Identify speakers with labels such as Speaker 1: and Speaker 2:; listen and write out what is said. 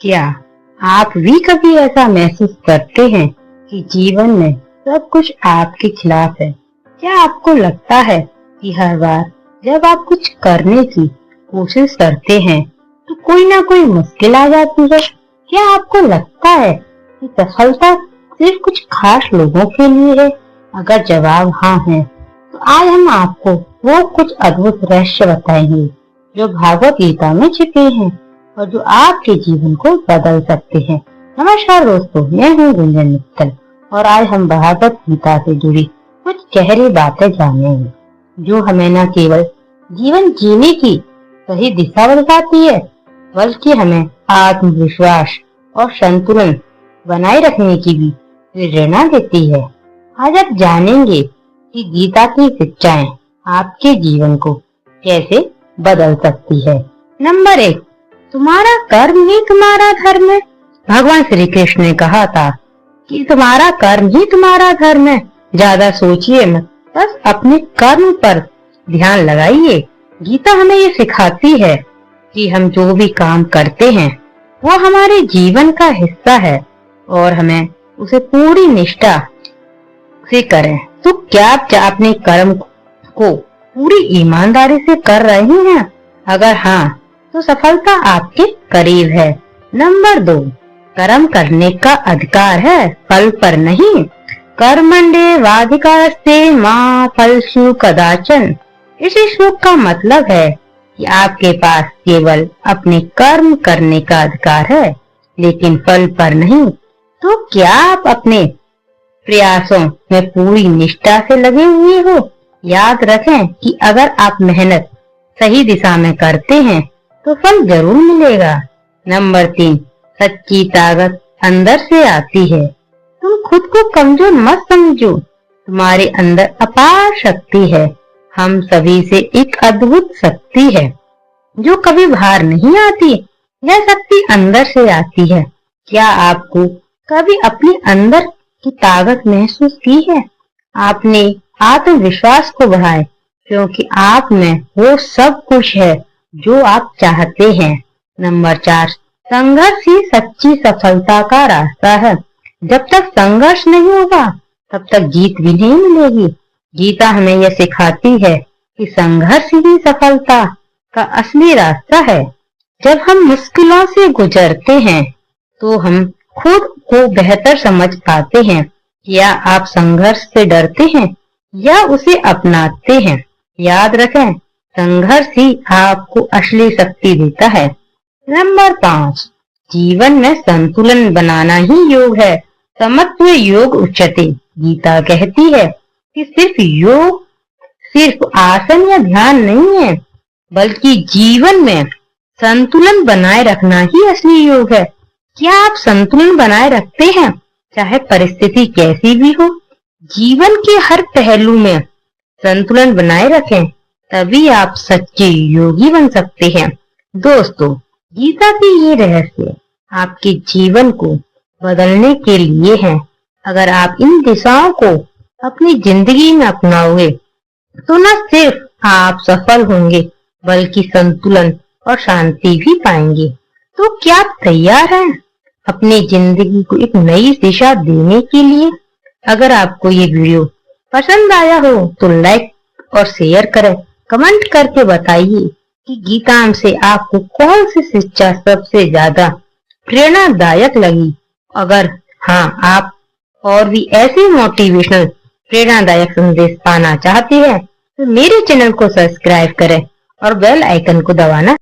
Speaker 1: क्या आप भी कभी ऐसा महसूस करते हैं कि जीवन में सब कुछ आपके खिलाफ है? क्या आपको लगता है कि हर बार जब आप कुछ करने की कोशिश करते हैं तो कोई ना कोई मुश्किल आ जाती है? क्या आपको लगता है कि सफलता सिर्फ कुछ खास लोगों के लिए है? अगर जवाब हाँ है तो आज हम आपको वो कुछ अद्भुत रहस्य बताएंगे जो भागवत गीता में छिपे हैं और जो आपके जीवन को बदल सकते हैं। नमस्कार दोस्तों, मैं हूँ गुंजन मित्तल और आज हम भागवत गीता से जुड़ी कुछ गहरी बातें जानेंगे जो हमें न केवल जीवन जीने की सही दिशा बताती है बल्कि हमें आत्मविश्वास और संतुलन बनाए रखने की भी प्रेरणा देती है। आज आप जानेंगे कि गीता की शिक्षाएं आपके जीवन को कैसे बदल सकती है। नंबर 1, तुम्हारा कर्म ही तुम्हारा धर्म है। भगवान श्री कृष्ण ने कहा था कि तुम्हारा कर्म ही तुम्हारा धर्म है। ज्यादा सोचिए मत, बस अपने कर्म पर ध्यान लगाइए। गीता हमें ये सिखाती है कि हम जो भी काम करते हैं वो हमारे जीवन का हिस्सा है और हमें उसे पूरी निष्ठा से करें। तो क्या आप अपने कर्म को पूरी ईमानदारी से कर रहे हैं? अगर हाँ तो सफलता आपके करीब है। नंबर 2, कर्म करने का अधिकार है, फल पर नहीं। कर्मण्ये वाधिकारस्ते मा फलेषु कदाचन। इस श्लोक का मतलब है कि आपके पास केवल अपने कर्म करने का अधिकार है लेकिन फल पर नहीं। तो क्या आप अपने प्रयासों में पूरी निष्ठा से लगे हुए हो? याद रखें कि अगर आप मेहनत सही दिशा में करते हैं तो फल जरूर मिलेगा। नंबर 3, सच्ची ताकत अंदर से आती है। तुम खुद को कमजोर मत समझो, तुम्हारे अंदर अपार शक्ति है। हम सभी से एक अद्भुत शक्ति है जो कभी बाहर नहीं आती। यह शक्ति अंदर से आती है। क्या आपको कभी अपने अंदर की ताकत महसूस की है? आपने आत्मविश्वास को बढ़ाए क्योंकि आप में वो सब कुछ है जो आप चाहते हैं। नंबर 4, संघर्ष ही सच्ची सफलता का रास्ता है। जब तक संघर्ष नहीं होगा तब तक जीत भी नहीं मिलेगी। गीता हमें यह सिखाती है कि संघर्ष ही सफलता का असली रास्ता है। जब हम मुश्किलों से गुजरते हैं तो हम खुद को बेहतर समझ पाते हैं। क्या आप संघर्ष से डरते हैं या उसे अपनाते हैं? याद रखें, संघर्ष ही आपको असली शक्ति देता है। नंबर 5, जीवन में संतुलन बनाना ही योग है। समत्व योग उच्यते। गीता कहती है कि सिर्फ योग सिर्फ आसन या ध्यान नहीं है बल्कि जीवन में संतुलन बनाए रखना ही असली योग है। क्या आप संतुलन बनाए रखते हैं चाहे परिस्थिति कैसी भी हो? जीवन के हर पहलू में संतुलन बनाए रखें, तभी आप सच्चे योगी बन सकते हैं। दोस्तों, गीता के ये रहस्य आपके जीवन को बदलने के लिए हैं। अगर आप इन दिशाओं को अपनी जिंदगी में अपनाओगे तो न सिर्फ आप सफल होंगे बल्कि संतुलन और शांति भी पाएंगे। तो क्या आप तैयार हैं अपनी जिंदगी को एक नई दिशा देने के लिए? अगर आपको ये वीडियो पसंद आया हो तो लाइक और शेयर करें। कमेंट करके बताइए कि गीता से आपको कौन सी शिक्षा सबसे ज्यादा प्रेरणादायक लगी। अगर हाँ, आप और भी ऐसे मोटिवेशनल प्रेरणादायक संदेश पाना चाहते हैं तो मेरे चैनल को सब्सक्राइब करें और बेल आइकन को दबाना